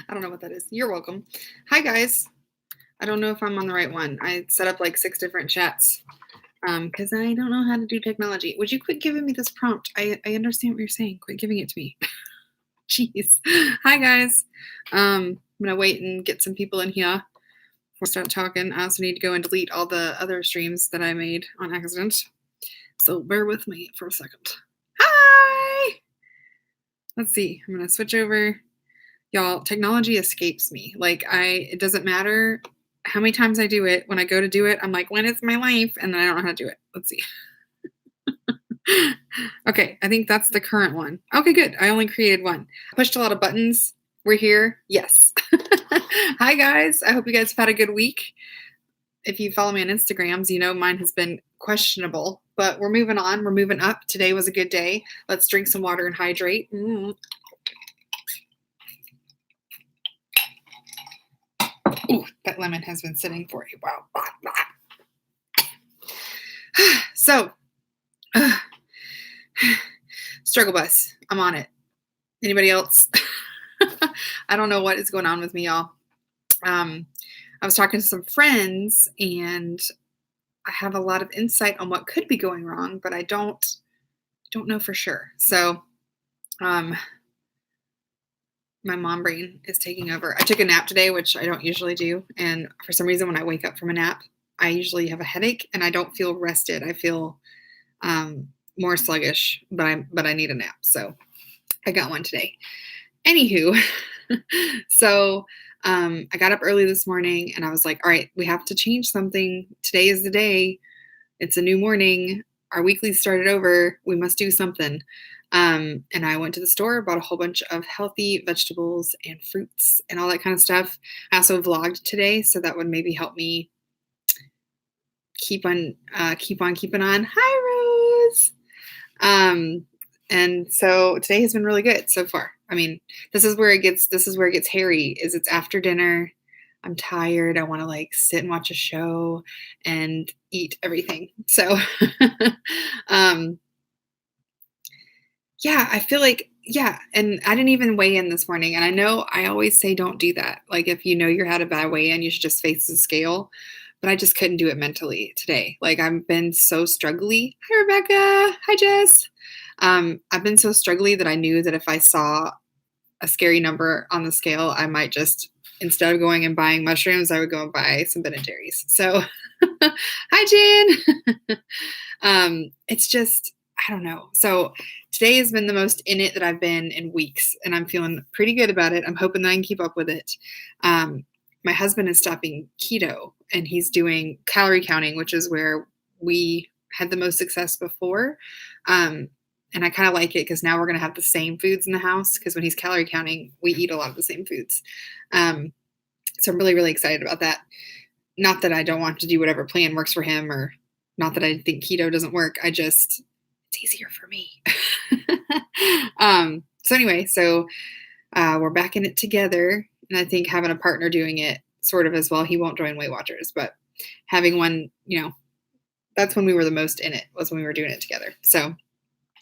I don't know what that is. You're welcome. Hi, guys. I don't know if I'm on the right one. I set up like 6 different chats because I don't know how to do technology. Would you quit giving me this prompt? I understand what you're saying. Quit giving it to me. Jeez. Hi, guys. I'm going to wait and get some people in here before I start talking. I also need to go and delete all the other streams that I made on accident. So bear with me for a second. Hi! Let's see. I'm going to switch over. Y'all, technology escapes me. Like, it doesn't matter how many times I do it. When I go to do it, I'm like, when it's my life? And then I don't know how to do it. Let's see. Okay, I think that's the current one. Okay, good. I only created one. I pushed a lot of buttons. We're here. Yes. Hi, guys. I hope you guys have had a good week. If you follow me on Instagrams, you know mine has been questionable, but we're moving on. We're moving up. Today was a good day. Let's drink some water and hydrate. Ooh, that lemon has been sitting for a while. So, struggle bus. I'm on it. Anybody else? I don't know what is going on with me, y'all. I was talking to some friends, and I have a lot of insight on what could be going wrong, but I don't know for sure. So, my mom brain is taking over. I took a nap today, which I don't usually do. And for some reason, when I wake up from a nap, I usually have a headache and I don't feel rested. I feel more sluggish, but I need a nap. So I got one today. Anywho, so I got up early this morning and I was like, all right, we have to change something. Today is the day. It's a new morning. Our weekly started over. We must do something. And I went to the store, bought a whole bunch of healthy vegetables and fruits and all that kind of stuff. I also vlogged today, so that would maybe help me keep on keeping on. Hi, Rose. And so today has been really good so far. I mean, this is where it gets hairy. Is it's after dinner. I'm tired. I want to like sit and watch a show and eat everything. So, yeah, I feel like, yeah. And I didn't even weigh in this morning. And I know I always say don't do that. Like, if you know you're had a bad weigh in, you should just face the scale. But I just couldn't do it mentally today. Like, I've been so struggly. Hi, Rebecca. Hi, Jess. I've been so struggly that I knew that if I saw a scary number on the scale, I might just, instead of going and buying mushrooms, I would go and buy some Ben and Jerry's. So, hi, Jen. It's just, I don't know. So today has been the most in it that I've been in weeks, and I'm feeling pretty good about it. I'm hoping that I can keep up with it. My husband is stopping keto, and he's doing calorie counting, which is where we had the most success before. And I kind of like it because now we're going to have the same foods in the house, because when he's calorie counting, we eat a lot of the same foods. So I'm really, really excited about that. Not that I don't want to do whatever plan works for him, or not that I think keto doesn't work. It's easier for me. So anyway, we're back in it together. And I think having a partner doing it sort of as well, he won't join Weight Watchers, but having one, that's when we were the most in it, was when we were doing it together. So,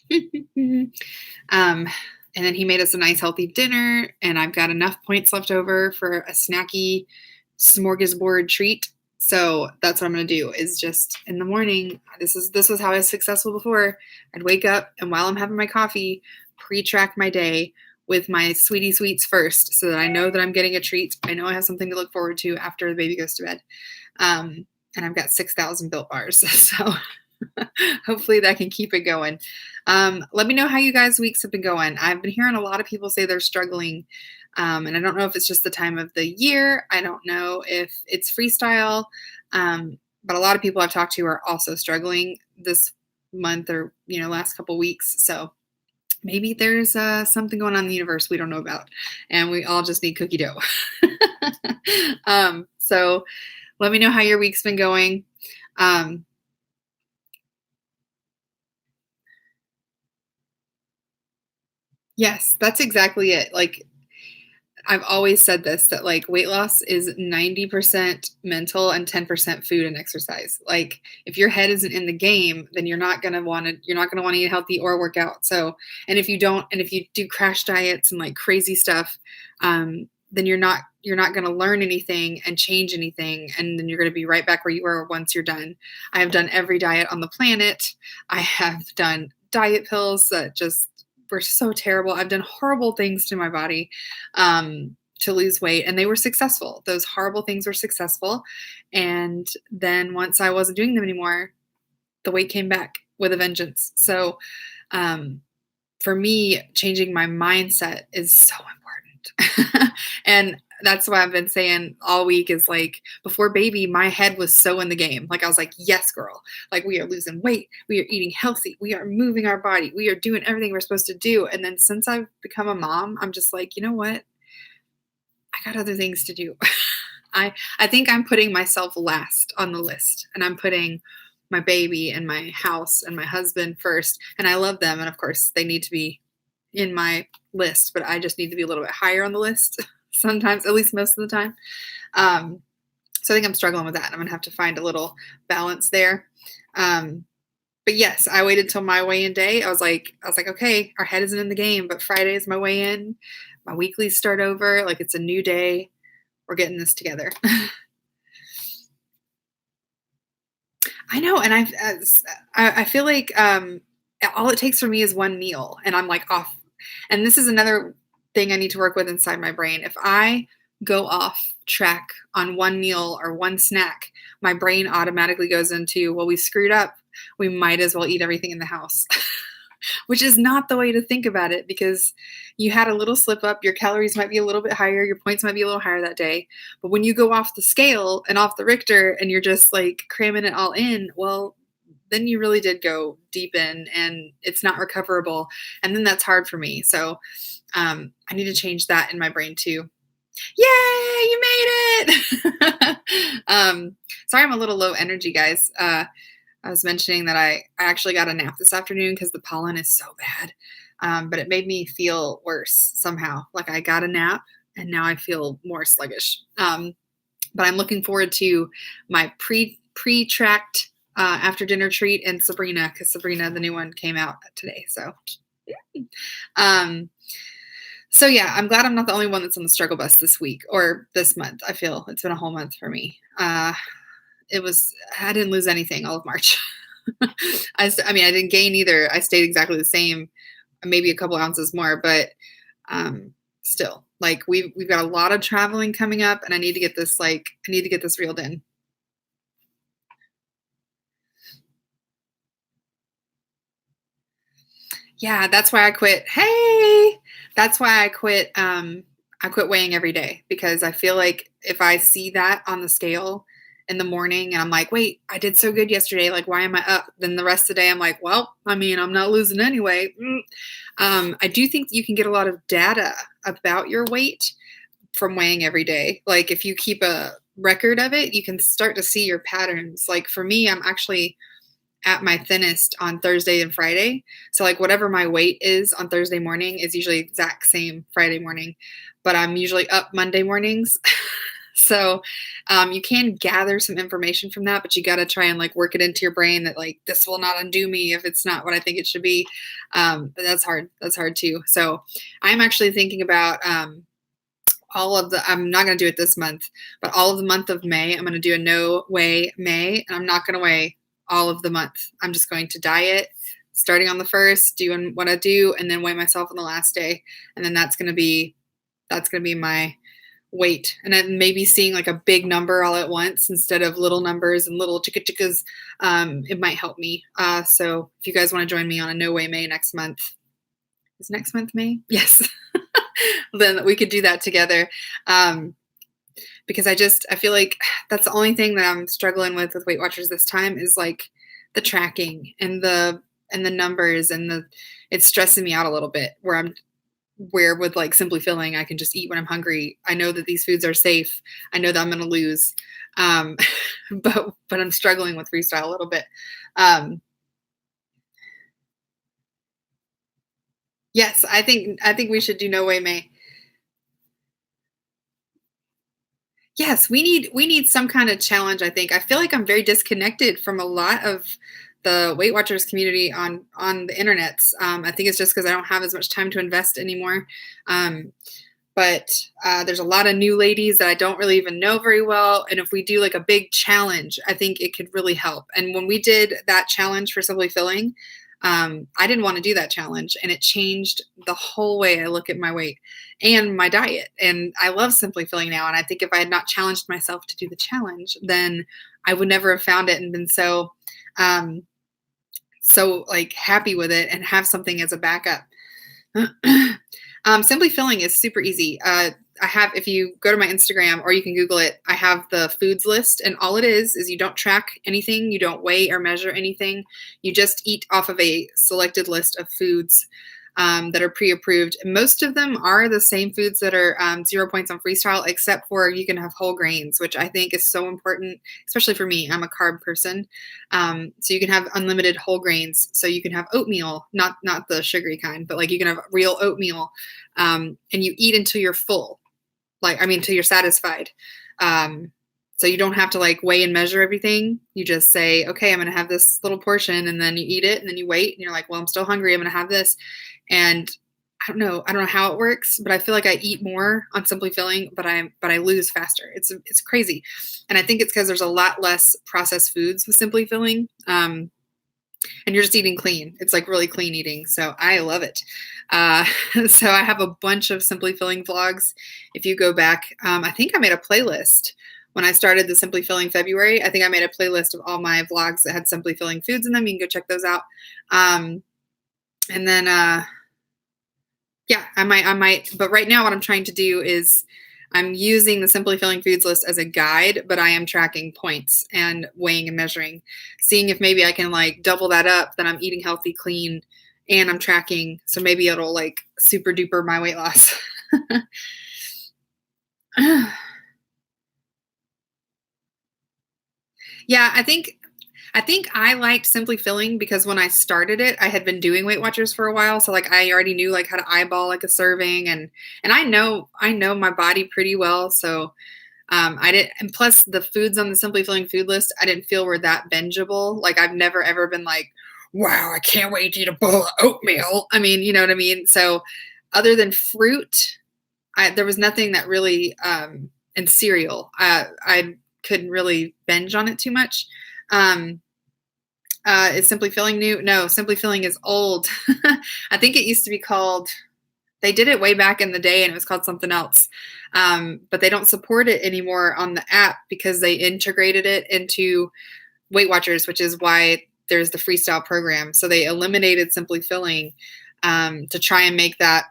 and then he made us a nice healthy dinner, and I've got enough points left over for a snacky smorgasbord treat. So that's what I'm going to do, is just in the morning. This was how I was successful before. I'd wake up, and while I'm having my coffee, pre-track my day with my sweetie sweets first, so that I know that I'm getting a treat. I know I have something to look forward to after the baby goes to bed. And I've got 6,000 Built Bars. So hopefully that can keep it going. Let me know how you guys' weeks have been going. I've been hearing a lot of people say they're struggling. And I don't know if it's just the time of the year. I don't know if it's Freestyle. But a lot of people I've talked to are also struggling this month, or, last couple weeks. So maybe there's something going on in the universe we don't know about, and we all just need cookie dough. So let me know how your week's been going. Yes, that's exactly it. Like, I've always said this, that like weight loss is 90% mental and 10% food and exercise. Like, if your head isn't in the game, then you're not going to want to eat healthy or work out. So, and if you do crash diets and like crazy stuff, then you're not going to learn anything and change anything, and then you're going to be right back where you were once you're done. I have done every diet on the planet. I have done diet pills that just were so terrible. I've done horrible things to my body to lose weight, and they were successful. Those horrible things were successful. And then once I wasn't doing them anymore, the weight came back with a vengeance. So for me, changing my mindset is so important. And that's what I've been saying all week is like, before baby, my head was so in the game. Like I was like, yes, girl, like we are losing weight. We are eating healthy. We are moving our body. We are doing everything we're supposed to do. And then since I've become a mom, I'm just like, you know what? I got other things to do. I think I'm putting myself last on the list, and I'm putting my baby and my house and my husband first. And I love them. And of course they need to be in my list, but I just need to be a little bit higher on the list sometimes, at least most of the time. So I think I'm struggling with that. I'm going to have to find a little balance there. But yes, I waited till my weigh-in day. I was like, okay, our head isn't in the game, but Friday is my weigh-in. My weeklies start over. Like it's a new day. We're getting this together. I know. And I feel like all it takes for me is one meal and I'm like off. And this is another thing I need to work with inside my brain. If I go off track on one meal or one snack, my brain automatically goes into, well, we screwed up. We might as well eat everything in the house, which is not the way to think about it, because you had a little slip up. Your calories might be a little bit higher. Your points might be a little higher that day. But when you go off the scale and off the Richter and you're just like cramming it all in, well, then you really did go deep in and it's not recoverable. And then that's hard for me. So I need to change that in my brain too. Yay, you made it. Sorry, I'm a little low energy, guys. I was mentioning that I actually got a nap this afternoon because the pollen is so bad. But it made me feel worse somehow. Like I got a nap and now I feel more sluggish. But I'm looking forward to my pre-tracked after dinner treat and Sabrina, because Sabrina, the new one, came out today. So, so yeah, I'm glad I'm not the only one that's on the struggle bus this week or this month. I feel it's been a whole month for me. I didn't lose anything all of March. I mean, I didn't gain either. I stayed exactly the same, maybe a couple ounces more, but still, like we've got a lot of traveling coming up, and I need to get this reeled in. Yeah, that's why I quit. Hey, that's why I quit. I quit weighing every day, because I feel like if I see that on the scale in the morning and I'm like, wait, I did so good yesterday. Like, why am I up? Then the rest of the day, I'm like, well, I mean, I'm not losing anyway. I do think you can get a lot of data about your weight from weighing every day. Like if you keep a record of it, you can start to see your patterns. Like for me, I'm actually at my thinnest on Thursday and Friday. So like whatever my weight is on Thursday morning is usually exact same Friday morning, but I'm usually up Monday mornings. So you can gather some information from that, but you got to try and like work it into your brain that like, this will not undo me if it's not what I think it should be. But that's hard. That's hard too. So I'm actually thinking about I'm not going to do it this month, but all of the month of May, I'm going to do a no weigh May, and I'm not going to weigh all of the month. I'm just going to diet starting on the 1st, doing what I do, and then weigh myself on the last day. And then that's going to be my weight. And then maybe seeing like a big number all at once instead of little numbers and little chickas, it might help me. So if you guys want to join me on a no weigh May next month, is next month May? Yes. Then we could do that together. Because I feel like that's the only thing that I'm struggling with Weight Watchers this time is like the tracking and the numbers, and it's stressing me out a little bit, where with like Simply Filling, I can just eat when I'm hungry. I know that these foods are safe. I know that I'm going to lose. But I'm struggling with Freestyle a little bit. Yes, I think we should do No Way May. Yes, we need some kind of challenge, I think. I feel like I'm very disconnected from a lot of the Weight Watchers community on the internet. I think it's just because I don't have as much time to invest anymore. But there's a lot of new ladies that I don't really even know very well. And if we do like a big challenge, I think it could really help. And when we did that challenge for Simply Filling, I didn't want to do that challenge, and it changed the whole way I look at my weight and my diet. And I love Simply Filling now. And I think if I had not challenged myself to do the challenge, then I would never have found it and been um, so like happy with it and have something as a backup. Simply Filling is super easy. I have, if you go to my Instagram or you can Google it, I have the foods list, and all it is you don't track anything, you don't weigh or measure anything. You just eat off of a selected list of foods that are pre-approved. Most of them are the same foods that are 0 points on Freestyle, except for you can have whole grains, which I think is so important, especially for me. I'm a carb person. So you can have unlimited whole grains. So you can have oatmeal, not the sugary kind, but like you can have real oatmeal, and you eat until you're full. Until you're satisfied. So you don't have to like weigh and measure everything. You just say, okay, I'm going to have this little portion, and then you eat it, and then you wait, and you're like, well, I'm still hungry. I'm going to have this. And I don't know how it works, but I feel like I eat more on Simply Filling, but I lose faster. It's crazy. And I think it's because there's a lot less processed foods with Simply Filling. And you're just eating clean. It's like really clean eating. So I love it. So I have a bunch of Simply Filling vlogs. If you go back, I think I made a playlist when I started the Simply Filling February. I think I made a playlist of all my vlogs that had Simply Filling foods in them. You can go check those out. And then, yeah, I might, but right now what I'm trying to do is I'm using the Simply Filling foods list as a guide, but I am tracking points and weighing and measuring, seeing if maybe I can like double that up, that I'm eating healthy, clean, and I'm tracking. So maybe it'll like super duper my weight loss. Yeah, I think I liked Simply Filling because when I started it, I had been doing Weight Watchers for a while, so like I already knew like how to eyeball like a serving, and I know my body pretty well, so I didn't. And plus, the foods on the Simply Filling food list, I didn't feel were that bingeable. Like I've never ever been like, wow, I can't wait to eat a bowl of oatmeal. I mean, you know what I mean. So other than fruit, there was nothing that really, and cereal. I couldn't really binge on it too much. Um, is Simply Filling new? No, Simply Filling is old. I think it used to be called, they did it way back in the day and it was called something else. But they don't support it anymore on the app because they integrated it into Weight Watchers, which is why there's the Freestyle program. So they eliminated Simply Filling to try and make that,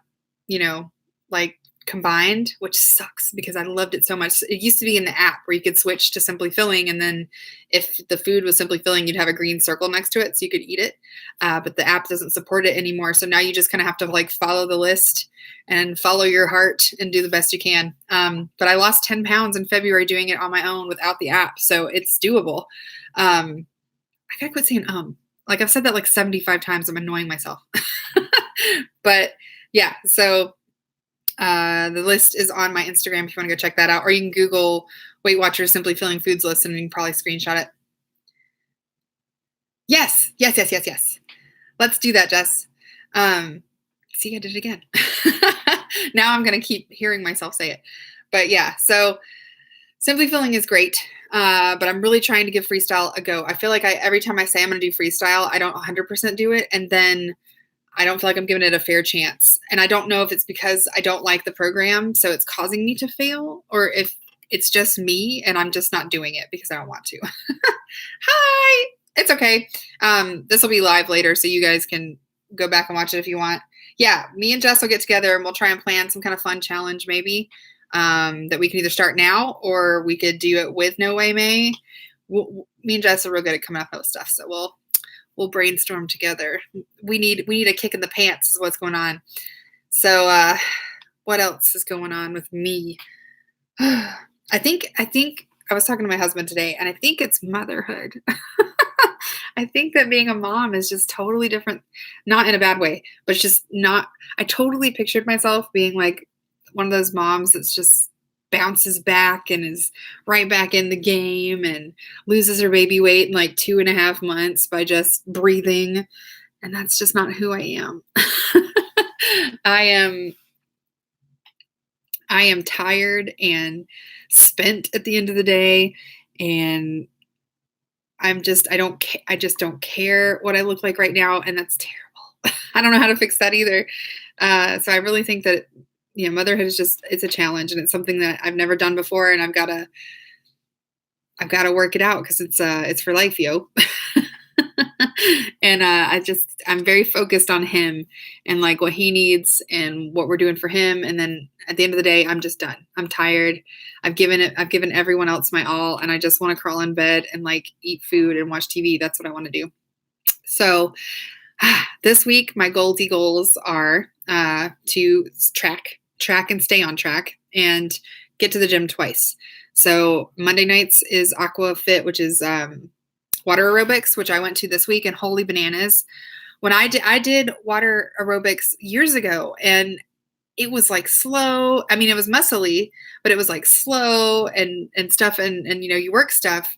like combined, which sucks because I loved it so much. It used to be in the app where you could switch to Simply Filling, and then if the food was Simply Filling, you'd have a green circle next to it so you could eat it. But the app doesn't support it anymore. So now you just kind of have to like follow the list and follow your heart and do the best you can. But I lost 10 pounds in February doing it on my own without the app. So it's doable. I gotta quit saying, like I've said that like 75 times. I'm annoying myself. But yeah, so the list is on my Instagram if you want to go check that out, or you can Google Weight Watchers Simply Filling foods list and you can probably screenshot it. Yes. Let's do that, Jess. See, I did it again. Now I'm going to keep hearing myself say it. But yeah, so Simply Filling is great. But I'm really trying to give Freestyle a go. I feel like every time I say I'm going to do Freestyle, I don't 100% do it. And then I don't feel like I'm giving it a fair chance. And I don't know if it's because I don't like the program, so it's causing me to fail, or if it's just me and I'm just not doing it because I don't want to. Hi! It's okay. This will be live later, so you guys can go back and watch it if you want. Yeah, me and Jess will get together and we'll try and plan some kind of fun challenge maybe that we can either start now or we could do it with No Way May. Me and Jess are real good at coming up with stuff, so we'll brainstorm together. We need a kick in the pants is what's going on. So what else is going on with me? I think I was talking to my husband today, and I think it's motherhood. I think that being a mom is just totally different, not in a bad way, but it's just not. I totally pictured myself being like one of those moms that's just bounces back and is right back in the game and loses her baby weight in like 2.5 months by just breathing. And that's just not who I am. I am tired and spent at the end of the day, and I just don't care what I look like right now, and that's terrible. I don't know how to fix that either. So I really think that, motherhood it's a challenge, and it's something that I've never done before, and I've got to work it out because it's for life, yo. And I'm very focused on him and like what he needs and what we're doing for him. And then at the end of the day, I'm just done. I'm tired. I've given everyone else my all, and I just want to crawl in bed and like eat food and watch TV. That's what I want to do. So this week, my goals are to track and stay on track and get to the gym twice. So Monday nights is Aqua Fit, which is water aerobics, which I went to this week, and holy bananas. When I did water aerobics years ago, and it was like slow. I mean, it was muscly, but it was like slow and stuff. And, you work stuff,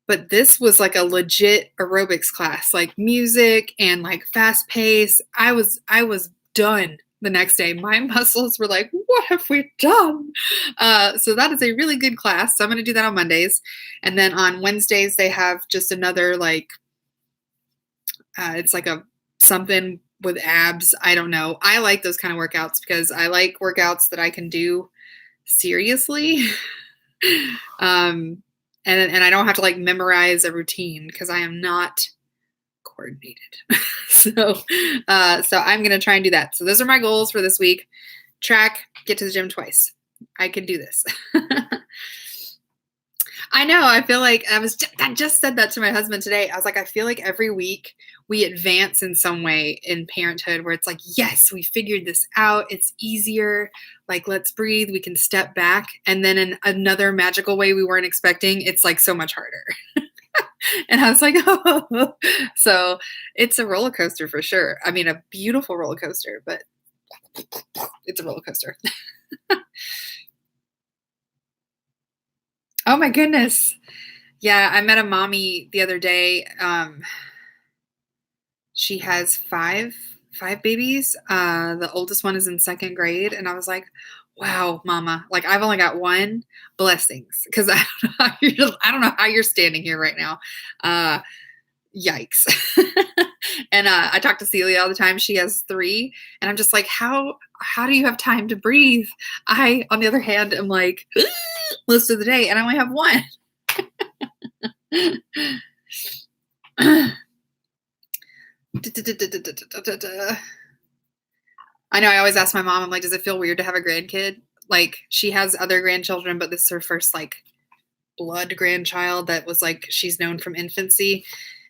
but this was like a legit aerobics class, like music and like fast pace. I was done the next day. My muscles were like, what have we done? So that is a really good class. So I'm going to do that on Mondays. And then on Wednesdays, they have just another, like, it's like a something with abs. I don't know. I like those kind of workouts because I like workouts that I can do seriously. And I don't have to like memorize a routine because I am not coordinated. So I'm going to try and do that. So those are my goals for this week. Track, get to the gym twice. I can do this. I know. I feel like I just said that to my husband today. I was like, I feel like every week we advance in some way in parenthood where it's like, yes, we figured this out. It's easier. Like, let's breathe. We can step back. And then in another magical way we weren't expecting, it's like so much harder. And I was like, oh, so it's a roller coaster for sure. I mean, a beautiful roller coaster, but it's a roller coaster. Oh my goodness. Yeah, I met a mommy the other day. She has five babies. The oldest one is in second grade, and I was like, "Wow, Mama! Like I've only got one. Blessings, because I don't know how you're standing here right now. Yikes!" And I talk to Celia all the time. She has three, and I'm just like, "How do you have time to breathe?" I, on the other hand, am like most of the day, and I only have one. I know. I always ask my mom, I'm like, does it feel weird to have a grandkid? Like, she has other grandchildren, but this is her first like blood grandchild that was like she's known from infancy.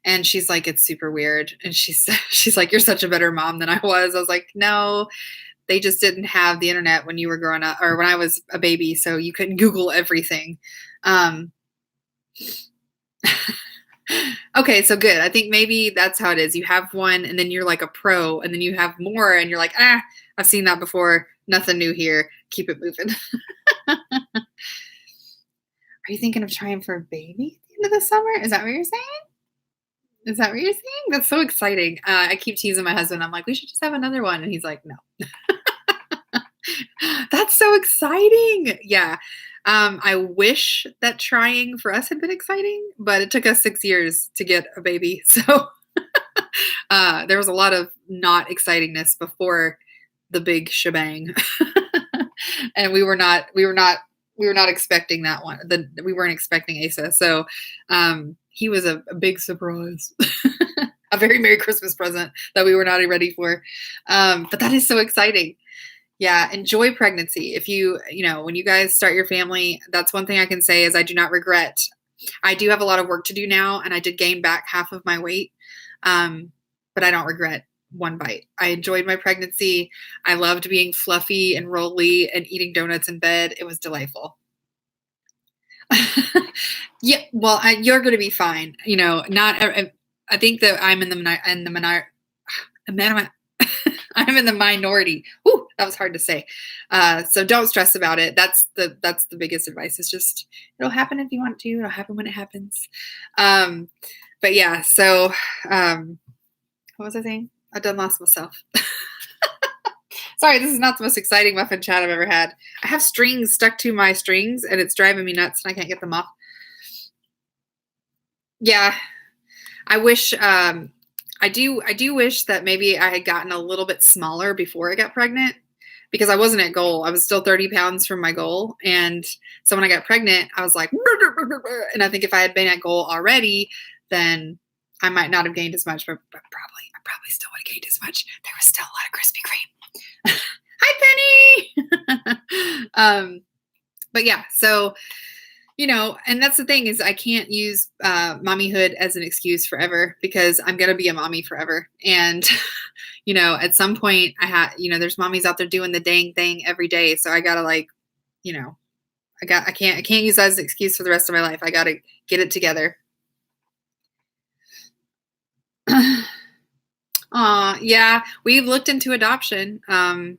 And she's like, it's super weird. And she's like, you're such a better mom than I was. I was like, no, they just didn't have the internet when you were growing up or when I was a baby, so you couldn't Google everything. Okay, so good. I think maybe that's how it is. You have one, and then you're like a pro, and then you have more, and you're like, I've seen that before. Nothing new here. Keep it moving. Are you thinking of trying for a baby at the end of the summer? Is that what you're saying? Is that what you're saying? That's so exciting. I keep teasing my husband. I'm like, we should just have another one. And he's like, no. That's so exciting. Yeah. I wish that trying for us had been exciting, but it took us 6 years to get a baby. So there was a lot of not excitingness before the big shebang. And we were not expecting that one. We weren't expecting Asa. So he was a big surprise. A very Merry Christmas present that we were not ready for. But that is so exciting. Yeah, enjoy pregnancy. If when you guys start your family, that's one thing I can say is I do not regret. I do have a lot of work to do now, and I did gain back half of my weight, but I don't regret one bite. I enjoyed my pregnancy. I loved being fluffy and rolly and eating donuts in bed. It was delightful. Yeah, well, you're going to be fine. I think that I'm in the I'm in the minority. Whew, that was hard to say. So don't stress about it. That's the biggest advice. It's just, it'll happen if you want to. It'll happen when it happens. But yeah, so what was I saying? I done lost myself. Sorry, this is not the most exciting muffin chat I've ever had. I have strings stuck to my strings, and it's driving me nuts, and I can't get them off. Yeah, I wish. I do wish that maybe I had gotten a little bit smaller before I got pregnant, because I wasn't at goal. I was still 30 pounds from my goal, and so when I got pregnant, I was like, and I think if I had been at goal already, then I might not have gained as much, but I probably still would have gained as much. There was still a lot of Krispy Kreme. Hi, Penny. But yeah, so, and that's the thing is I can't use mommyhood as an excuse forever, because I'm going to be a mommy forever. And, at some point there's mommies out there doing the dang thing every day. So I got to I can't use that as an excuse for the rest of my life. I got to get it together. Yeah, we've looked into adoption. And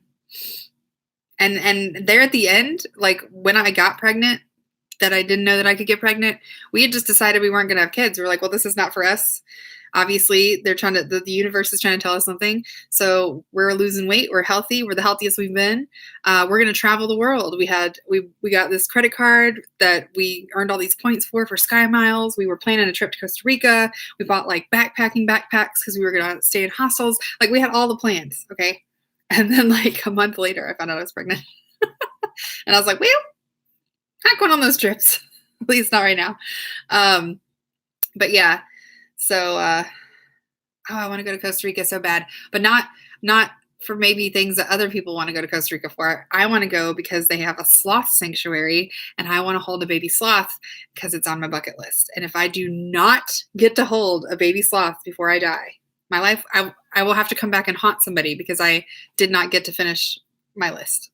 there at the end, like when I got pregnant, that I didn't know that I could get pregnant, we had just decided we weren't going to have kids. We were like, well, this is not for us. Obviously, they're trying to, the universe is trying to tell us something. So we're losing weight. We're healthy. We're the healthiest we've been. We're going to travel the world. We got this credit card that we earned all these points for Sky Miles. We were planning a trip to Costa Rica. We bought like backpacking backpacks because we were going to stay in hostels. Like we had all the plans. Okay. And then like a month later, I found out I was pregnant. And I was like, well, not going on those trips. At least not right now. But yeah. So, I want to go to Costa Rica so bad, but not for maybe things that other people want to go to Costa Rica for. I want to go because they have a sloth sanctuary, and I want to hold a baby sloth because it's on my bucket list. And if I do not get to hold a baby sloth before I die, my life, I will have to come back and haunt somebody because I did not get to finish my list.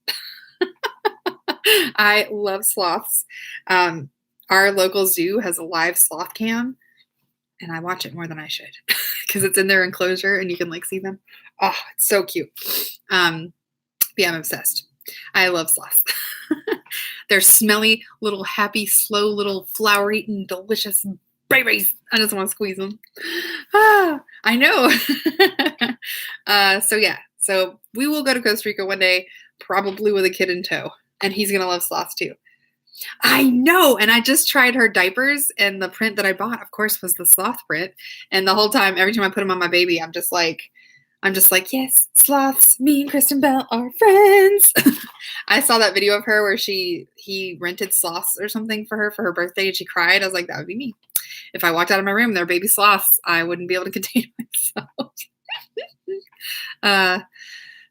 I love sloths. Our local zoo has a live sloth cam, and I watch it more than I should because it's in their enclosure and you can like see them. Oh, it's so cute. Yeah, I'm obsessed. I love sloths. They're smelly, little happy, slow, little flower-eating, delicious babies. I just want to squeeze them. I know. So yeah, so we will go to Costa Rica one day, probably with a kid in tow, and he's going to love sloths too. I know. And I just tried her diapers, and the print that I bought, of course, was the sloth print. And the whole time, every time I put them on my baby, I'm just like, yes, sloths, me and Kristen Bell are friends. I saw that video of her where he rented sloths or something for her birthday, and she cried. I was like, that would be me. If I walked out of my room, there were baby sloths, I wouldn't be able to contain myself.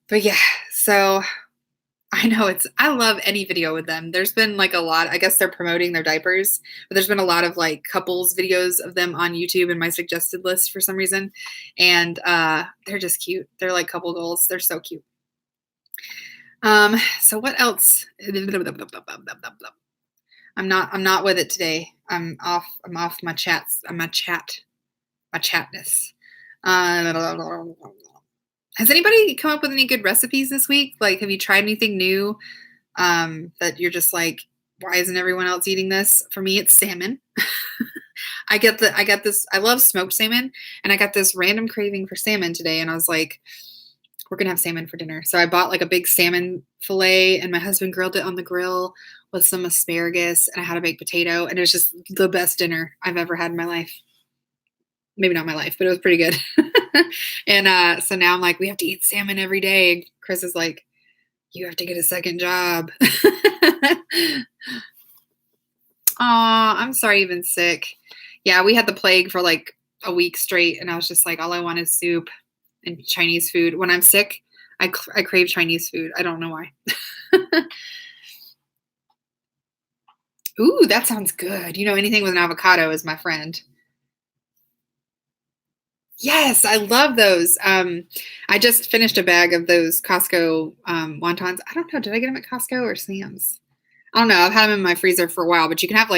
But yeah, so I know I love any video with them. There's been like a lot, I guess they're promoting their diapers, but there's been a lot of like couples videos of them on YouTube in my suggested list for some reason. And they're just cute. They're like couple goals. They're so cute. So what else? I'm not with it today. I'm off my chats. My chatness. Has anybody come up with any good recipes this week? Like, have you tried anything new that you're just like, why isn't everyone else eating this? For me, it's salmon. I got this. I love smoked salmon, and I got this random craving for salmon today, and I was like, we're gonna have salmon for dinner. So I bought like a big salmon fillet, and my husband grilled it on the grill with some asparagus, and I had a baked potato, and it was just the best dinner I've ever had in my life. Maybe not my life, but it was pretty good. And so now I'm like, we have to eat salmon every day. And Chris is like, you have to get a second job. Aw, I'm sorry you've been sick. Yeah, we had the plague for like a week straight, and I was just like, all I want is soup and Chinese food. When I'm sick, I crave Chinese food. I don't know why. Ooh, that sounds good. Anything with an avocado is my friend. Yes, I love those. I just finished a bag of those Costco wontons. I don't know. Did I get them at Costco or Sam's? I don't know. I've had them in my freezer for a while, but you can have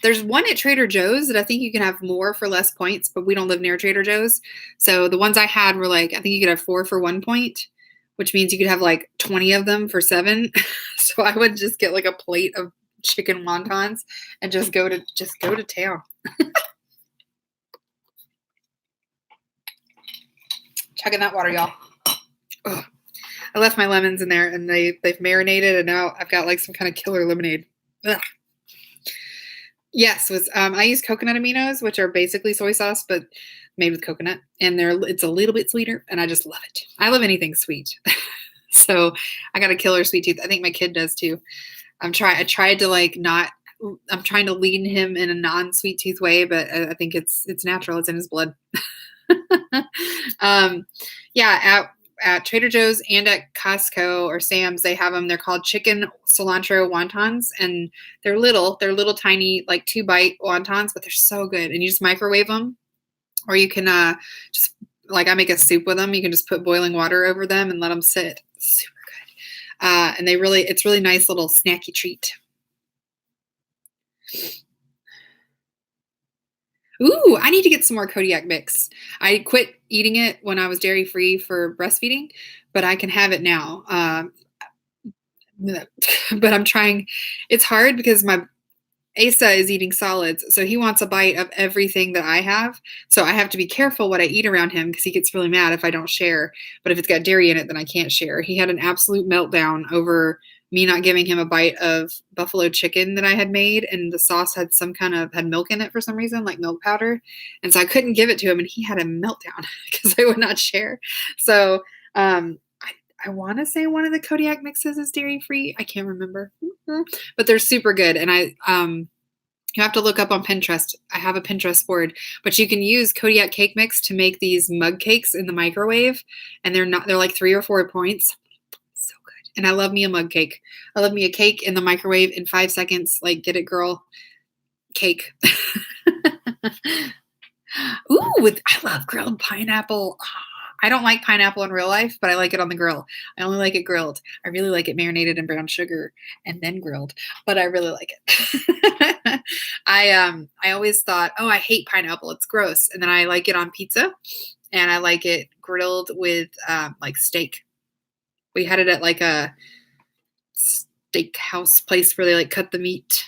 there's one at Trader Joe's that I think you can have more for less points, but we don't live near Trader Joe's. So the ones I had were I think you could have 4 for 1 point, which means you could have 20 of them for 7. So I would just get a plate of chicken wontons and just go to town. Chugging that water, y'all. Ugh. I left my lemons in there and they've marinated and now I've got like some kind of killer lemonade. Ugh. Yes, I use coconut aminos, which are basically soy sauce, but made with coconut, and it's a little bit sweeter, and I just love it. I love anything sweet. So I got a killer sweet tooth. I think my kid does too. I tried to like not. I'm trying to lead him in a non-sweet tooth way, but I think it's natural. It's in his blood. um, yeah, at Trader Joe's and at Costco or Sam's, they have them. They're called chicken cilantro wontons, and they're little tiny, like 2-bite wontons, but they're so good. And you just microwave them, or you can just like I make a soup with them. You can just put boiling water over them and let them sit. Super good. And it's really nice little snacky treat. Ooh, I need to get some more Kodiak mix. I quit eating it when I was dairy free for breastfeeding, but I can have it now. But I'm trying. It's hard because my Asa is eating solids, so he wants a bite of everything that I have. So I have to be careful what I eat around him because he gets really mad if I don't share. But if it's got dairy in it, then I can't share. He had an absolute meltdown over me not giving him a bite of buffalo chicken that I had made, and the sauce had had milk in it for some reason, like milk powder. And so I couldn't give it to him, and he had a meltdown because I would not share. So I want to say one of the Kodiak mixes is dairy free. I can't remember, but they're super good. And you have to look up on Pinterest. I have a Pinterest board, but you can use Kodiak cake mix to make these mug cakes in the microwave, and they're like 3 or 4 points. So good. And I love me a mug cake. I love me a cake in the microwave in 5 seconds. Like, get it, girl. Cake. Ooh, I love grilled pineapple. I don't like pineapple in real life, but I like it on the grill. I only like it grilled. I really like it marinated in brown sugar and then grilled, but I really like it. I always thought, oh, I hate pineapple. It's gross. And then I like it on pizza, and I like it grilled with like steak. We had it at like a steakhouse place where they like cut the meat.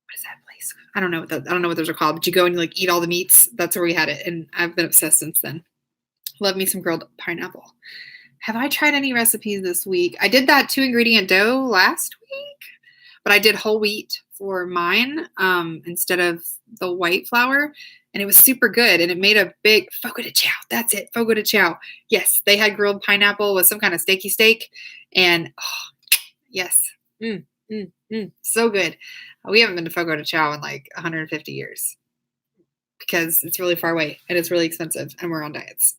What is that place? I don't know what those are called, but you go and you like eat all the meats. That's where we had it, and I've been obsessed since then. Love me some grilled pineapple. Have I tried any recipes this week? I did that 2-ingredient dough last week, but I did whole wheat for mine instead of the white flour, and it was super good, and it made a big fogo de chao. That's it, fogo de chao. Yes, they had grilled pineapple with some kind of steaky steak, and yes, so good. We haven't been to fogo de chao in like 150 years. Because it's really far away and it's really expensive and we're on diets.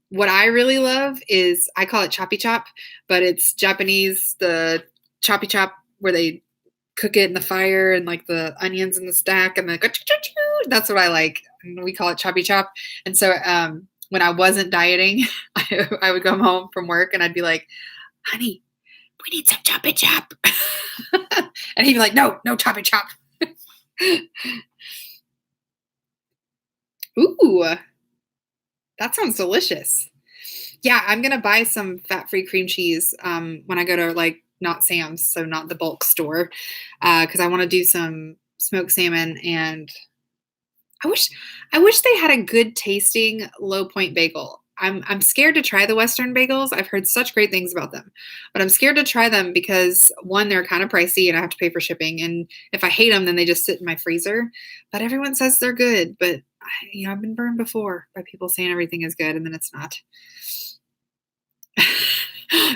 What I really love is, I call it choppy chop, but it's Japanese, the choppy chop where they cook it in the fire and like the onions in the stack and that's what I like. And we call it choppy chop. And so when I wasn't dieting, I would come home from work and I'd be like, honey, we need some choppy chop. And he'd be like, no choppy chop. Ooh, that sounds delicious. Yeah, I'm gonna buy some fat-free cream cheese when I go to like not Sam's, so not the bulk store, because I want to do some smoked salmon, and I wish they had a good tasting low point bagel. I'm scared to try the Western bagels. I've heard such great things about them, but I'm scared to try them because, one, they're kind of pricey and I have to pay for shipping. And if I hate them, then they just sit in my freezer. But everyone says they're good. But I've been burned before by people saying everything is good and then it's not.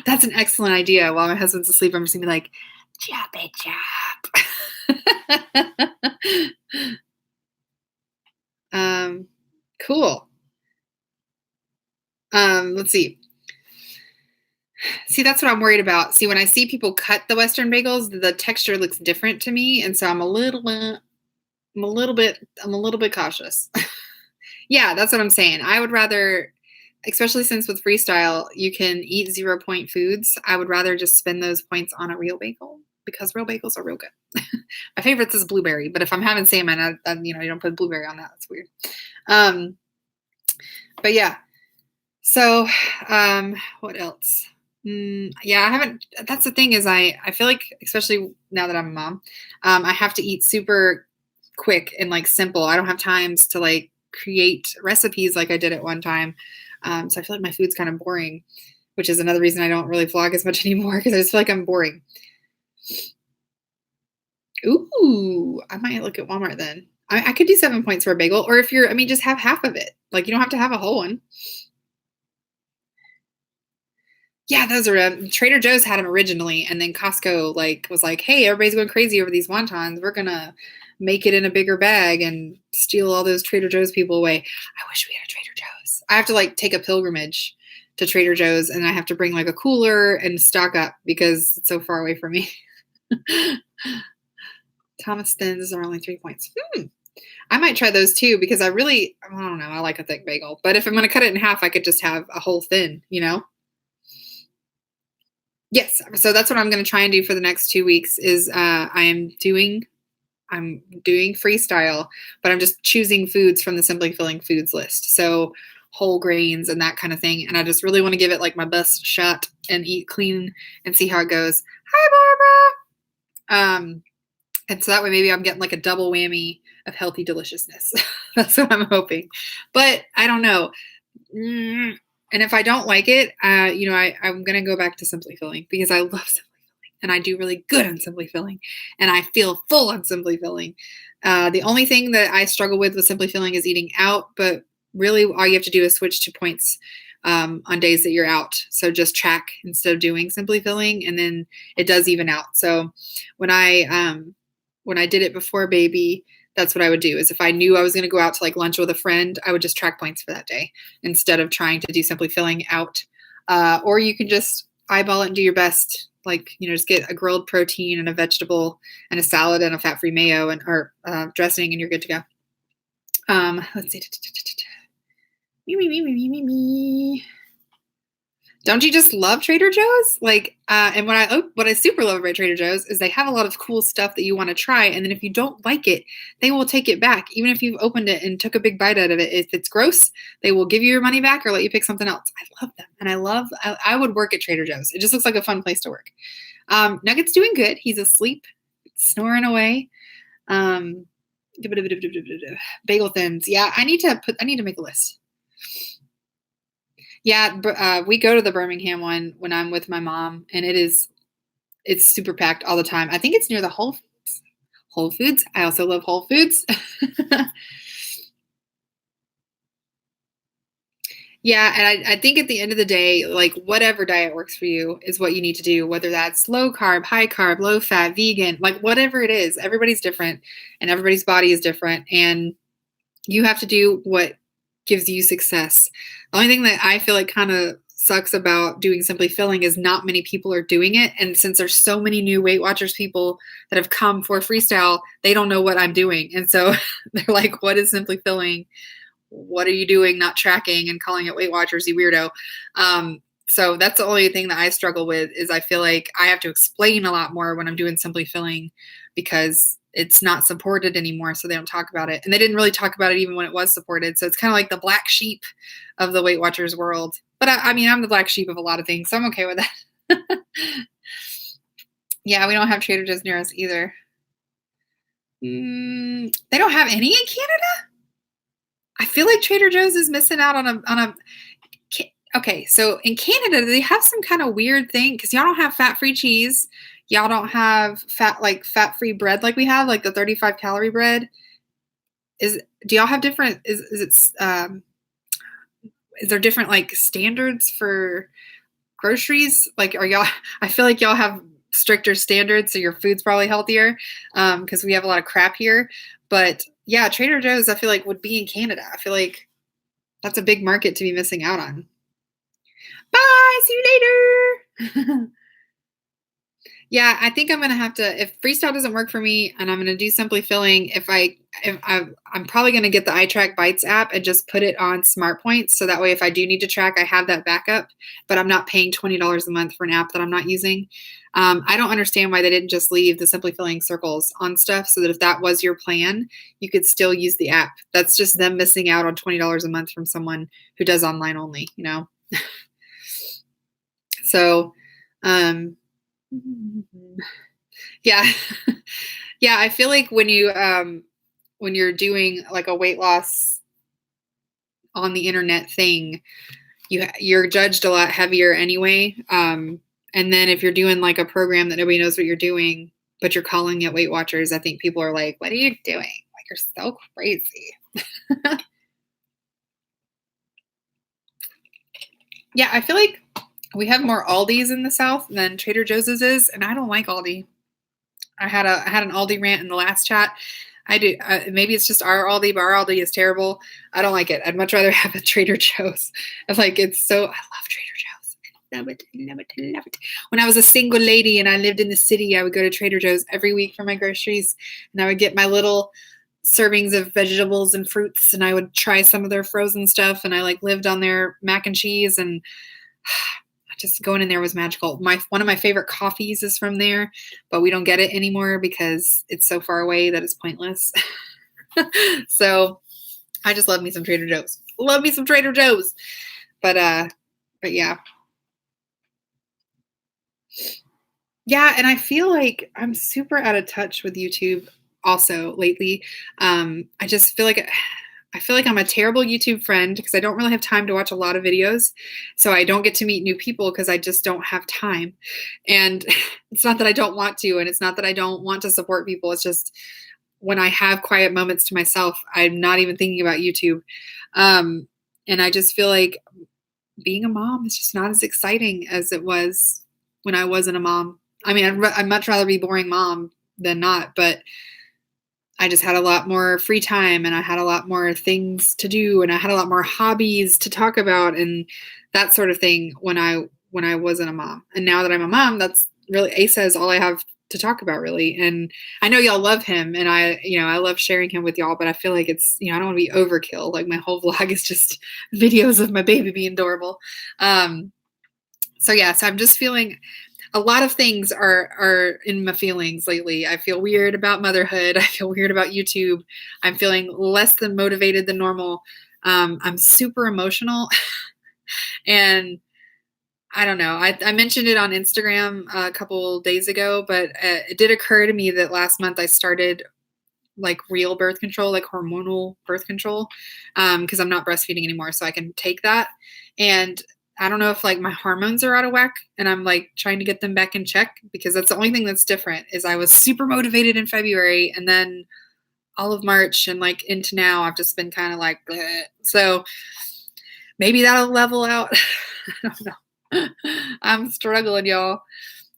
That's an excellent idea. While my husband's asleep, I'm just gonna be like, choppy chop. Cool. Let's see. See, that's what I'm worried about. See, when I see people cut the Western bagels, the texture looks different to me, and so I'm a little bit cautious. Yeah, that's what I'm saying. I would rather, especially since with Freestyle, you can eat 0-point foods. I would rather just spend those points on a real bagel because real bagels are real good. My favorite is blueberry, but if I'm having salmon, you don't put blueberry on that. That's weird. But yeah. So, what else? Yeah, I haven't, that's the thing is I feel like, especially now that I'm a mom, I have to eat super quick and like simple. I don't have times to like create recipes like I did at one time. So I feel like my food's kind of boring, which is another reason I don't really vlog as much anymore because I just feel like I'm boring. Ooh, I might look at Walmart then. I could do 7 points for a bagel, or if you're, I mean, just have half of it. Like you don't have to have a whole one. Yeah, those are Trader Joe's had them originally, and then Costco like was like, "Hey, everybody's going crazy over these wontons. We're gonna make it in a bigger bag and steal all those Trader Joe's people away." I wish we had a Trader Joe's. I have to like take a pilgrimage to Trader Joe's, and I have to bring like a cooler and stock up because it's so far away from me. Thomas Thins are only 3 points. I might try those too because I don't know, I like a thick bagel. But if I'm going to cut it in half, I could just have a whole thin, you know? Yes. So that's what I'm going to try and do for the next 2 weeks is I'm doing freestyle, but I'm just choosing foods from the Simply Filling Foods list. So whole grains and that kind of thing. And I just really want to give it like my best shot and eat clean and see how it goes. Hi, Barbara. And so that way maybe I'm getting like a double whammy of healthy deliciousness. That's what I'm hoping. But I don't know. And if I don't like it, I'm going to go back to Simply Filling because I love Simply Filling and I do really good on Simply Filling and I feel full on Simply Filling. The only thing that I struggle with Simply Filling is eating out, but really all you have to do is switch to points on days that you're out. So just track instead of doing Simply Filling and then it does even out. So when I did it before baby, that's what I would do is if I knew I was going to go out to like lunch with a friend, I would just track points for that day instead of trying to do Simply Filling out. Or you can just eyeball it and do your best. Like, just get a grilled protein and a vegetable and a salad and a fat-free mayo or dressing and you're good to go. Let's see. Me. Don't you just love Trader Joe's? Like, and what I super love about Trader Joe's is they have a lot of cool stuff that you want to try. And then if you don't like it, they will take it back. Even if you've opened it and took a big bite out of it, if it's gross, they will give you your money back or let you pick something else. I love them. And I would work at Trader Joe's. It just looks like a fun place to work. Nugget's doing good. He's asleep, snoring away. Bagel thins. Yeah, I need to make a list. Yeah, we go to the Birmingham one when I'm with my mom, and it's super packed all the time. I think it's near the Whole Foods. Whole Foods. I also love Whole Foods. Yeah, and I think at the end of the day, like whatever diet works for you is what you need to do, whether that's low carb, high carb, low fat, vegan, like whatever it is. Everybody's different, and everybody's body is different, and you have to do what gives you success. The only thing that I feel like kind of sucks about doing Simply Filling is not many people are doing it. And since there's so many new Weight Watchers people that have come for Freestyle, they don't know what I'm doing. And so they're like, what is Simply Filling? What are you doing not tracking and calling it Weight Watchers, you weirdo? So that's the only thing that I struggle with is I feel like I have to explain a lot more when I'm doing Simply Filling because it's not supported anymore, so they don't talk about it. And they didn't really talk about it even when it was supported. So it's kind of like the black sheep of the Weight Watchers world. But I mean, I'm the black sheep of a lot of things, so I'm okay with that. Yeah, we don't have Trader Joe's near us either. They don't have any in Canada? I feel like Trader Joe's is missing out on a. Okay, so in Canada, they have some kind of weird thing because y'all don't have fat-free cheese. Y'all don't have fat-free bread like we have, like the 35 calorie bread. Do y'all have different? Is there different like standards for groceries? Like, are y'all? I feel like y'all have stricter standards, so your food's probably healthier because we have a lot of crap here. But yeah, Trader Joe's, I feel like would be in Canada. I feel like that's a big market to be missing out on. Bye. See you later. Yeah, I think I'm going to have to, if Freestyle doesn't work for me and I'm going to do Simply Filling, I'm probably going to get the iTrack Bites app and just put it on Smart Points. So that way, if I do need to track, I have that backup, but I'm not paying $20 a month for an app that I'm not using. I don't understand why they didn't just leave the Simply Filling circles on stuff so that if that was your plan, you could still use the app. That's just them missing out on $20 a month from someone who does online only, So, yeah. Yeah, I feel like when you're doing like a weight loss on the internet thing, you're judged a lot heavier anyway. And then if you're doing like a program that nobody knows what you're doing, but you're calling it Weight Watchers, I think people are like, what are you doing? Like, you're so crazy. Yeah, I feel like we have more Aldi's in the South than Trader Joe's is, and I don't like Aldi. I had an Aldi rant in the last chat. I do. Maybe it's just our Aldi, but our Aldi is terrible. I don't like it. I'd much rather have a Trader Joe's. I love Trader Joe's. I love it. I love it. I love it. When I was a single lady and I lived in the city, I would go to Trader Joe's every week for my groceries, and I would get my little servings of vegetables and fruits, and I would try some of their frozen stuff, and I like lived on their mac and cheese, and just going in there was magical. One of my favorite coffees is from there, but we don't get it anymore because it's so far away that it's pointless. So I just love me some Trader Joe's. Love me some Trader Joe's. But yeah. Yeah, and I feel like I'm super out of touch with YouTube also lately. I just feel like I'm a terrible YouTube friend because I don't really have time to watch a lot of videos. So I don't get to meet new people because I just don't have time. And it's not that I don't want to, and it's not that I don't want to support people. It's just when I have quiet moments to myself, I'm not even thinking about YouTube. And I just feel like being a mom is just not as exciting as it was when I wasn't a mom. I mean, I'd much rather be boring mom than not, but I just had a lot more free time, and I had a lot more things to do, and I had a lot more hobbies to talk about and that sort of thing when I wasn't a mom. And now that I'm a mom, that's really Asa is all I have to talk about really. And I know y'all love him, and I love sharing him with y'all, but I feel like it's, I don't want to be overkill. Like my whole vlog is just videos of my baby being adorable. So I'm just feeling a lot of things are in my feelings lately. I feel weird about motherhood. I feel weird about YouTube. I'm feeling less than motivated than normal. I'm super emotional. And I don't know. I mentioned it on Instagram a couple days ago, but it did occur to me that last month I started like real birth control, like hormonal birth control, because I'm not breastfeeding anymore, so I can take that. And I don't know if like my hormones are out of whack, and I'm like trying to get them back in check, because that's the only thing that's different is I was super motivated in February, and then all of March and like into now, I've just been kind of like, bleh. So maybe that'll level out. I don't know. I'm struggling, y'all.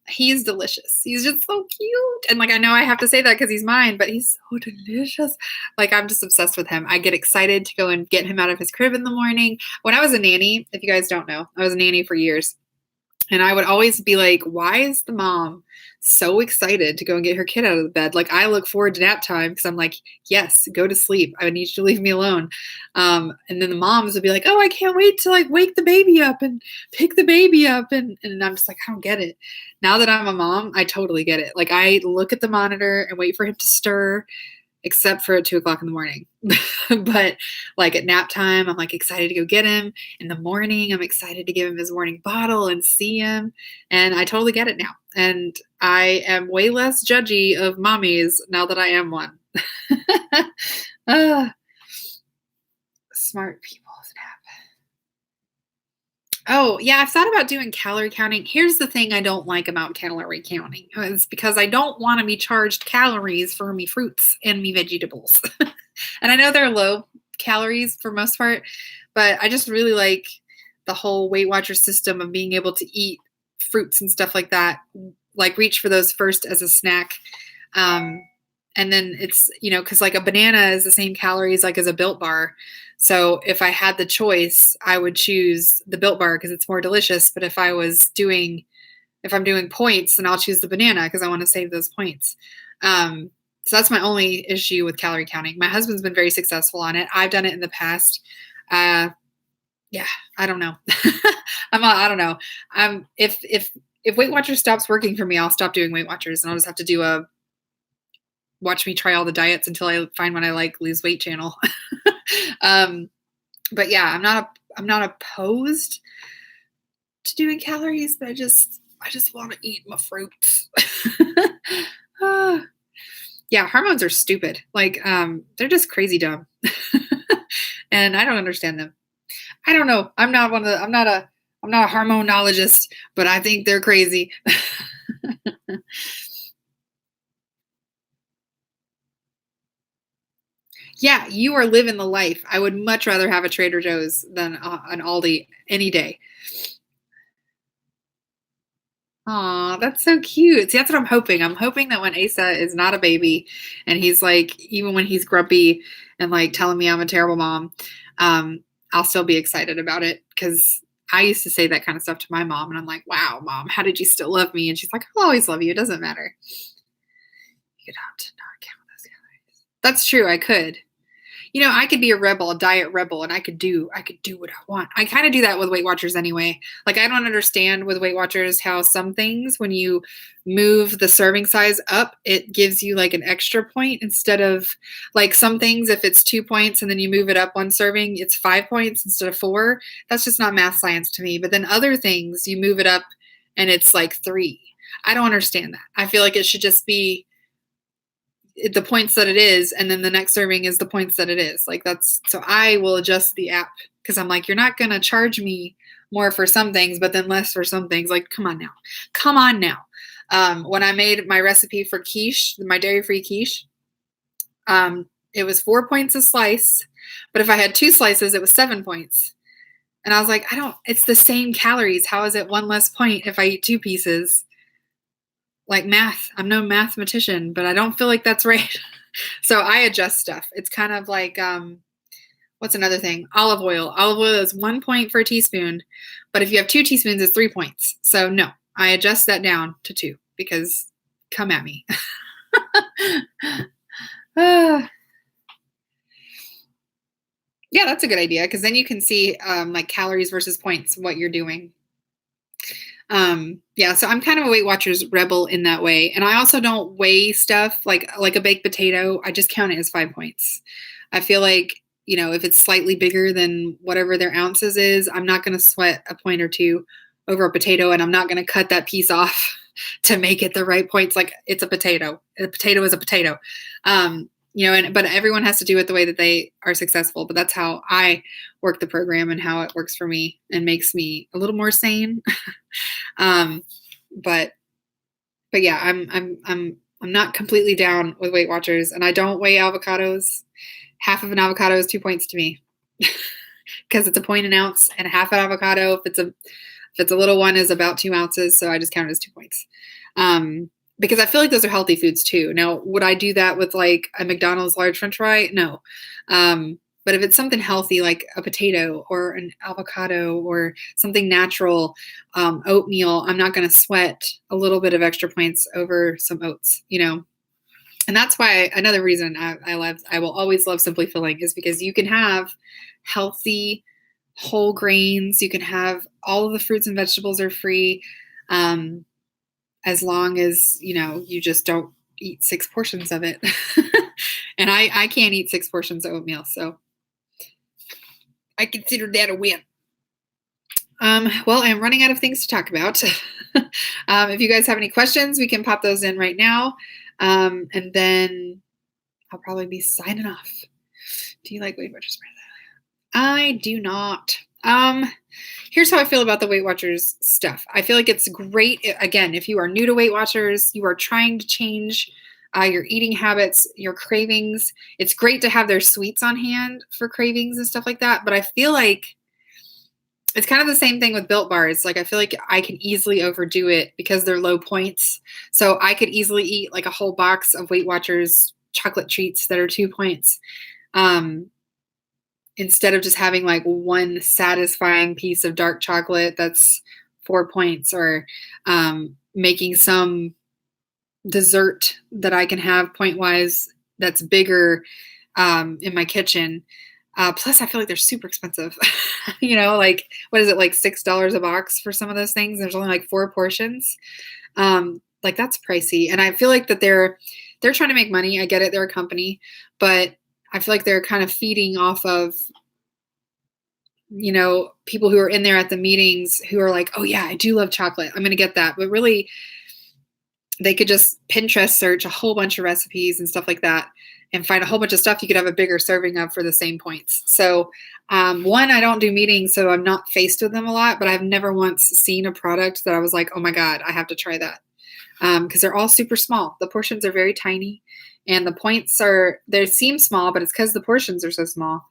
He's delicious. He's just so cute. And like, I know I have to say that because he's mine, but he's so delicious. Like, I'm just obsessed with him. I get excited to go and get him out of his crib in the morning. When I was a nanny, if you guys don't know, I was a nanny for years. And I would always be like, why is the mom so excited to go and get her kid out of the bed? Like, I look forward to nap time because I'm like, yes, go to sleep. I need you to leave me alone. And then the moms would be like, oh, I can't wait to like wake the baby up and pick the baby up. And I'm just like, I don't get it. Now that I'm a mom, I totally get it. Like, I look at the monitor and wait for him to stir, except for at 2:00 in the morning. But like at nap time, I'm like excited to go get him. In the morning, I'm excited to give him his morning bottle and see him. And I totally get it now. And I am way less judgy of mommies now that I am one. Smart people. Oh, yeah, I've thought about doing calorie counting. Here's the thing I don't like about calorie counting. It's because I don't want to be charged calories for me fruits and me vegetables. And I know they're low calories for most part, but I just really like the whole Weight Watcher system of being able to eat fruits and stuff like that, like reach for those first as a snack. And then it's, because like a banana is the same calories like as a Built Bar. So if I had the choice, I would choose the Built Bar because it's more delicious. But if I'm doing points, then I'll choose the banana because I want to save those points. So that's my only issue with calorie counting. My husband's been very successful on it. I've done it in the past. Yeah, I don't know. I don't know. If Weight Watchers stops working for me, I'll stop doing Weight Watchers, and I'll just have to do a watch me try all the diets until I find one I like, lose weight channel. But yeah, I'm not opposed to doing calories, but I just want to eat my fruits. Yeah, hormones are stupid. Like, they're just crazy dumb. And I don't understand them. I don't know. I'm not a hormonologist, but I think they're crazy. Yeah, you are living the life. I would much rather have a Trader Joe's than an Aldi any day. Aw, that's so cute. See, that's what I'm hoping. I'm hoping that when Asa is not a baby and he's like, even when he's grumpy and like telling me I'm a terrible mom, um, I'll still be excited about it because I used to say that kind of stuff to my mom, and I'm like, wow, mom, how did you still love me? And she's like, I'll always love you. It doesn't matter. You could opt to not count those calories. That's true. I could. I could be a rebel, a diet rebel, and I could do what I want. I kind of do that with Weight Watchers anyway. Like I don't understand with Weight Watchers how some things when you move the serving size up, it gives you like an extra point instead of like some things if it's 2 points and then you move it up one serving, it's 5 points instead of 4. That's just not math science to me. But then other things you move it up and it's like 3. I don't understand that. I feel like it should just be the points that it is, and then the next serving is the points that it is. Like that's so I will adjust the app because I'm like, you're not gonna charge me more for some things, but then less for some things. Like, come on now, come on now. When I made my recipe for quiche, my dairy-free quiche, it was 4 points a slice, but if I had 2 slices, it was 7 points. And I was like, I don't. It's the same calories. How is it one less point if I eat 2 pieces? Like math. I'm no mathematician, but I don't feel like that's right. So I adjust stuff. It's kind of like what's another thing? Olive oil. Olive oil is 1 point for a teaspoon, but if you have 2 teaspoons, it's 3 points. So no, I adjust that down to 2 because come at me. Ah, yeah, that's a good idea because then you can see like calories versus points, what you're doing. Yeah, so I'm kind of a Weight Watchers rebel in that way. And I also don't weigh stuff like a baked potato. I just count it as 5 points. I feel like, if it's slightly bigger than whatever their ounces is, I'm not going to sweat a point or two over a potato, and I'm not going to cut that piece off to make it the right points. Like it's a potato. A potato is a potato. But everyone has to do it the way that they are successful. But that's how I work the program and how it works for me and makes me a little more sane. Um, but yeah, I'm not completely down with Weight Watchers, and I don't weigh avocados. Half of an avocado is 2 points to me because it's a point an ounce, and half an avocado, if it's a little one, is about 2 ounces. So I just count it as 2 points. Because I feel like those are healthy foods too. Now, would I do that with like a McDonald's large French fry? No. But if it's something healthy like a potato or an avocado or something natural, oatmeal, I'm not going to sweat a little bit of extra points over some oats. And that's why another reason I will always love Simply Filling is because you can have healthy whole grains. You can have all of the fruits and vegetables are free. As long as, you just don't eat 6 portions of it. And I can't eat 6 portions of oatmeal. So I consider that a win. Well, I'm running out of things to talk about. If you guys have any questions, we can pop those in right now. And then I'll probably be signing off. Do you like Weight Watchers? I do not. Here's how I feel about the Weight Watchers stuff. I feel like it's great. Again, if you are new to Weight Watchers, you are trying to change your eating habits, your cravings. It's great to have their sweets on hand for cravings and stuff like that. But I feel like it's kind of the same thing with Built Bars. Like I feel like I can easily overdo it because they're low points. So I could easily eat like a whole box of Weight Watchers chocolate treats that are 2 points. Instead of just having like one satisfying piece of dark chocolate that's 4 points, or making some dessert that I can have point wise that's bigger in my kitchen. Plus, I feel like they're super expensive. Like what is it, like $6 a box for some of those things? There's only like 4 portions. Like that's pricey, and I feel like that they're trying to make money. I get it; they're a company, but I feel like they're kind of feeding off of, people who are in there at the meetings who are like, oh yeah, I do love chocolate. I'm going to get that. But really, they could just Pinterest search a whole bunch of recipes and stuff like that and find a whole bunch of stuff you could have a bigger serving of for the same points. So one, I don't do meetings, so I'm not faced with them a lot, but I've never once seen a product that I was like, oh my God, I have to try that. Because they're all super small. The portions are very tiny, and the points they seem small, but it's because the portions are so small,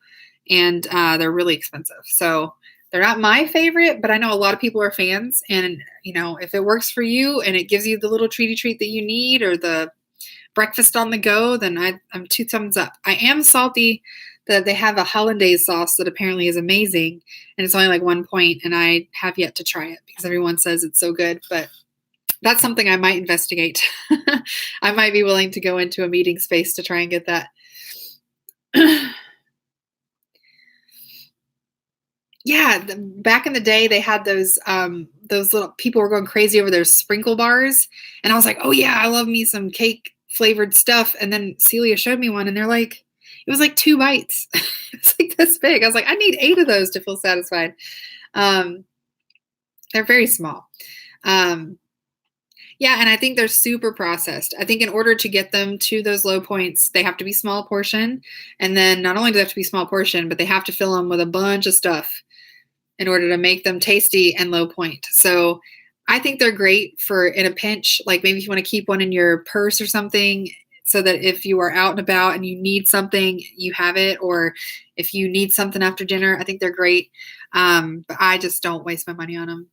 and they're really expensive. So they're not my favorite, but I know a lot of people are fans, and if it works for you and it gives you the little treaty treat that you need or the breakfast on the go, then I'm 2 thumbs up. I am salty that they have a hollandaise sauce that apparently is amazing, and it's only like 1 point, and I have yet to try it because everyone says it's so good, but that's something I might investigate. I might be willing to go into a meeting space to try and get that. Yeah, back in the day, they had those little people were going crazy over those sprinkle bars, and I was like, oh yeah, I love me some cake flavored stuff. And then Celia showed me one, and it was like 2 bites. It's like this big. I was like, I need 8 of those to feel satisfied. They're very small. Yeah, and I think they're super processed. I think in order to get them to those low points, they have to be small portion. And then not only do they have to be small portion, but they have to fill them with a bunch of stuff in order to make them tasty and low point. So I think they're great for in a pinch, like maybe if you want to keep one in your purse or something, so that if you are out and about and you need something, you have it. Or if you need something after dinner, I think they're great. But I just don't waste my money on them.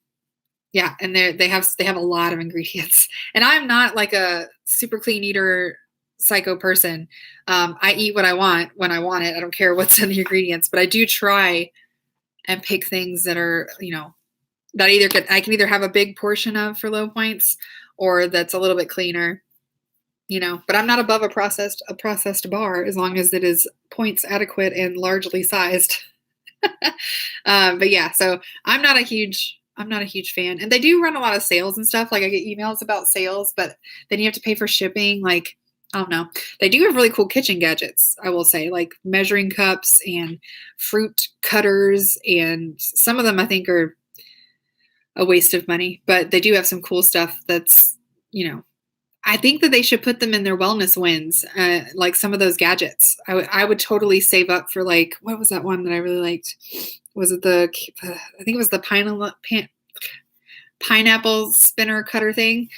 Yeah, and they have a lot of ingredients. And I'm not like a super clean eater psycho person. I eat what I want when I want it. I don't care what's in the ingredients, but I do try and pick things that are, that I can either have a big portion of for low points or that's a little bit cleaner, but I'm not above a processed bar as long as it is points adequate and largely sized. But yeah, so I'm not a huge fan. And they do run a lot of sales and stuff. Like I get emails about sales, but then you have to pay for shipping. Like, I don't know. They do have really cool kitchen gadgets, I will say, like measuring cups and fruit cutters. And some of them I think are a waste of money, but they do have some cool stuff that's, I think that they should put them in their wellness wins, like some of those gadgets. I would totally save up for like, what was that one that I really liked? Was it I think it was the pineapple spinner cutter thing.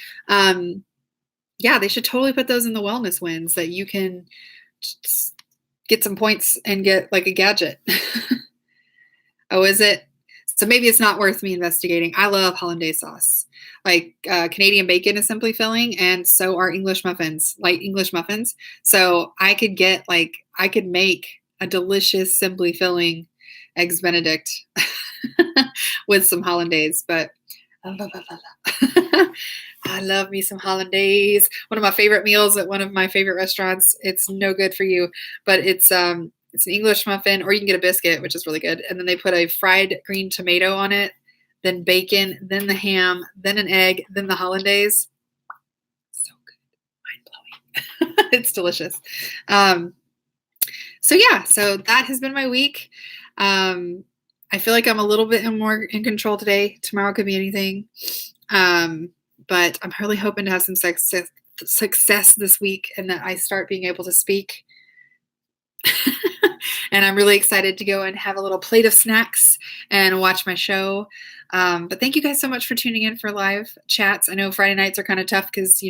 Yeah, they should totally put those in the wellness wins that you can just get some points and get like a gadget. Oh, is it? So maybe it's not worth me investigating. I love hollandaise sauce. Like Canadian bacon is simply filling, and so are English muffins, light English muffins. So I could make a delicious simply filling eggs Benedict with some hollandaise, but I love me some hollandaise. One of my favorite meals at one of my favorite restaurants. It's no good for you, but it's an English muffin, or you can get a biscuit, which is really good. And then they put a fried green tomato on it, then bacon, then the ham, then an egg, then the hollandaise. So good. Mind blowing. It's delicious. So yeah, so that has been my week. I feel like I'm a little bit more in control today. Tomorrow could be anything. But I'm really hoping to have some success this week and that I start being able to speak. And I'm really excited to go and have a little plate of snacks and watch my show. But thank you guys so much for tuning in for live chats. I know Friday nights are kind of tough because,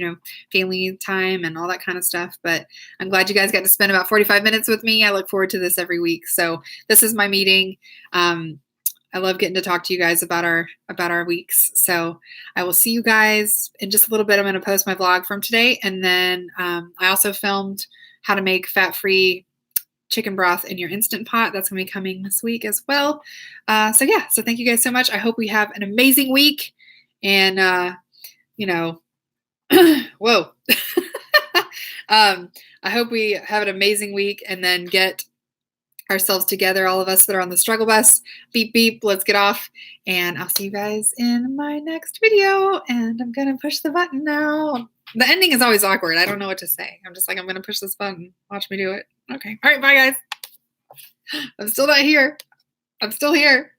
family time and all that kind of stuff. But I'm glad you guys got to spend about 45 minutes with me. I look forward to this every week. So this is my meeting. I love getting to talk to you guys about our weeks. So I will see you guys in just a little bit. I'm going to post my vlog from today. And then I also filmed how to make fat-free chicken broth in your Instant Pot. That's going to be coming this week as well. So thank you guys so much. I hope we have an amazing week. And, whoa. I hope we have an amazing week and then get ourselves together, all of us that are on the struggle bus. Beep, beep, let's get off. And I'll see you guys in my next video. And I'm going to push the button now. The ending is always awkward. I don't know what to say. I'm just like, I'm going to push this button. Watch me do it. Okay. All right. Bye, guys. I'm still not here. I'm still here.